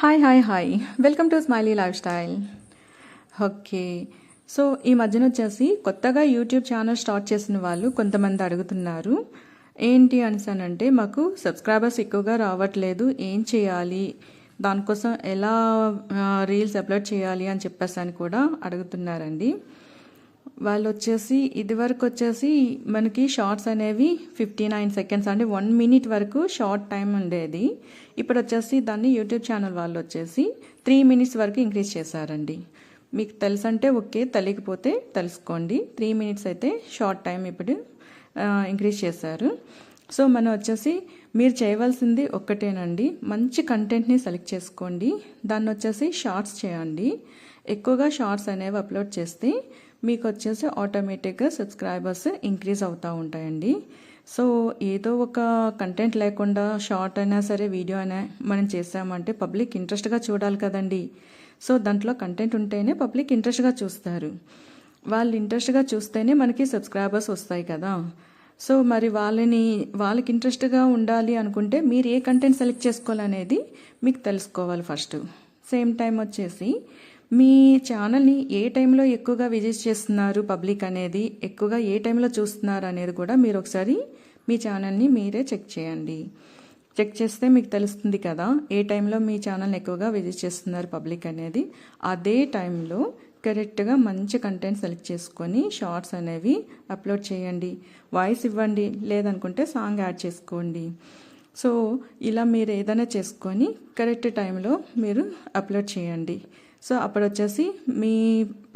Hi welcome to smiley life style. Okay, so ఈ మధ్యన వచ్చేసి కొత్తగా యూట్యూబ్ ఛానల్ స్టార్ట్ చేసిన వాళ్ళు కొంతమంది అడుగుతున్నారు ఏంటి అనిసానంటే, మాకు సబ్స్క్రైబర్స్ ఎక్కువగా రావట్లేదు, ఏం చేయాలి, దానికోసం ఎలా రీల్స్ అప్లోడ్ చేయాలి అని చెప్పేసి కూడా అడుగుతున్నారండి. వాళ్ళు వచ్చేసి ఇదివరకు వచ్చేసి మనకి షార్ట్స్ అనేవి 59 సెకండ్స్ అంటే 1 మినిట్ వరకు షార్ట్ టైం ఉండేది. ఇప్పుడు వచ్చేసి దాన్ని యూట్యూబ్ ఛానల్ వాళ్ళు వచ్చేసి 3 మినిట్స్ వరకు ఇంక్రీజ్ చేశారండి. మీకు తెలుసంటే ఓకే, తెలియకపోతే తెలుసుకోండి. 3 మినిట్స్ అయితే షార్ట్ టైం ఇప్పుడు ఇంక్రీజ్ చేశారు. సో మనం వచ్చేసి మీరు చేయవలసింది ఒక్కటేనండి, మంచి కంటెంట్ని సెలెక్ట్ చేసుకోండి. దాన్ని వచ్చేసి షార్ట్స్ చేయండి. ఎక్కువగా షార్ట్స్ అనేవి అప్లోడ్ చేస్తే మీకు వచ్చేసి ఆటోమేటిక్గా సబ్స్క్రైబర్స్ ఇంక్రీజ్ అవుతూ ఉంటాయండి. సో ఏదో ఒక కంటెంట్ లేకుండా షార్ట్ అయినా సరే వీడియో అయినా మనం చేసామంటే పబ్లిక్ ఇంట్రెస్ట్గా చూడాలి కదండి. సో దాంట్లో కంటెంట్ ఉంటేనే పబ్లిక్ ఇంట్రెస్ట్గా చూస్తారు. వాళ్ళు ఇంట్రెస్ట్గా చూస్తేనే మనకి సబ్స్క్రైబర్స్ వస్తాయి కదా. సో మరి వాళ్ళకి ఇంట్రెస్ట్గా ఉండాలి అనుకుంటే మీరు ఏ కంటెంట్ సెలెక్ట్ చేసుకోవాలనేది మీకు తెలుసుకోవాలి ఫస్ట్. సేమ్ టైం వచ్చేసి మీ ఛానల్ని ఏ టైంలో ఎక్కువగా విజిట్ చేస్తున్నారు పబ్లిక్ అనేది, ఎక్కువగా ఏ టైంలో చూస్తున్నారు అనేది కూడా మీరు ఒకసారి మీ ఛానల్ని మీరే చెక్ చేయండి. చెక్ చేస్తే మీకు తెలుస్తుంది కదా ఏ టైంలో మీ ఛానల్ని ఎక్కువగా విజిట్ చేస్తున్నారు పబ్లిక్ అనేది. అదే టైంలో కరెక్ట్గా మంచి కంటెంట్ సెలెక్ట్ చేసుకొని షార్ట్స్ అనేవి అప్లోడ్ చేయండి. వాయిస్ ఇవ్వండి, లేదనుకుంటే సాంగ్ యాడ్ చేసుకోండి. సో ఇలా మీరు ఏదైనా చేసుకొని కరెక్ట్ టైంలో మీరు అప్లోడ్ చేయండి. సో అప్పుడు వచ్చేసి మీ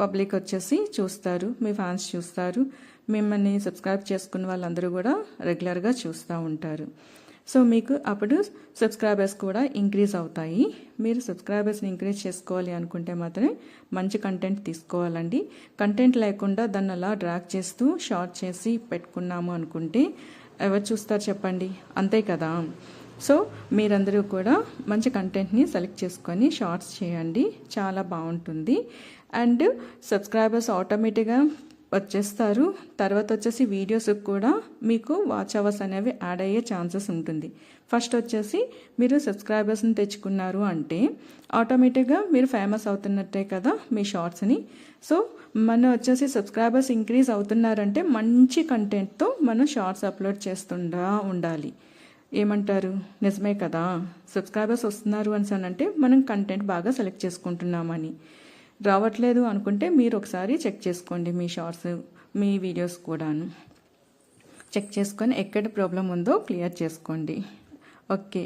పబ్లిక్ వచ్చేసి చూస్తారు, మీ ఫ్యాన్స్ చూస్తారు, మిమ్మల్ని సబ్స్క్రైబ్ చేసుకున్న వాళ్ళందరూ కూడా రెగ్యులర్గా చూస్తూ ఉంటారు. సో మీకు అప్పుడు సబ్స్క్రైబర్స్ కూడా ఇంక్రీజ్ అవుతాయి. మీరు సబ్స్క్రైబర్స్ని ఇంక్రీజ్ చేసుకోవాలి అనుకుంటే మాత్రమే మంచి కంటెంట్ తీసుకోవాలండి. కంటెంట్ లేకుండా దాన్ని అలా డ్రాగ్ చేస్తూ షార్ట్ చేసి పెట్టుకున్నాము అనుకుంటే ఎవరు చూస్తారు చెప్పండి, అంతే కదా. సో మీరందరూ కూడా మంచి కంటెంట్ని సెలెక్ట్ చేసుకొని షార్ట్స్ చేయండి, చాలా బాగుంటుంది. అండ్ సబ్స్క్రైబర్స్ ఆటోమేటిక్గా వచ్చేస్తారు. తర్వాత వచ్చేసి వీడియోస్ కూడా మీకు వాచ్ అవర్స్ అనేవి యాడ్ అయ్యే ఛాన్సెస్ ఉంటుంది. ఫస్ట్ వచ్చేసి మీరు సబ్స్క్రైబర్స్ని తెచ్చుకున్నారు అంటే ఆటోమేటిక్గా మీరు ఫేమస్ అవుతున్నట్టే కదా మీ షార్ట్స్ని. సో మనం వచ్చేసి సబ్స్క్రైబర్స్ ఇంక్రీజ్ అవుతున్నారంటే మంచి కంటెంట్తో మనం షార్ట్స్ అప్లోడ్ చేస్తుండా ఉండాలి. ఏమంటారు, నిజమే కదా. సబ్స్క్రైబర్స్ వస్తున్నారు అంటే మనం కంటెంట్ బాగా సెలెక్ట్ చేసుకుంటున్నామని. రావట్లేదు అనుకుంటే మీరు ఒకసారి చెక్ చేసుకోండి, మీ షార్ట్స్ మీ వీడియోస్ కూడాను చెక్ చేసుకొని ఎక్కడ ప్రాబ్లం ఉందో క్లియర్ చేసుకోండి. Okay,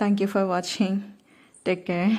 thank you for watching. Take care.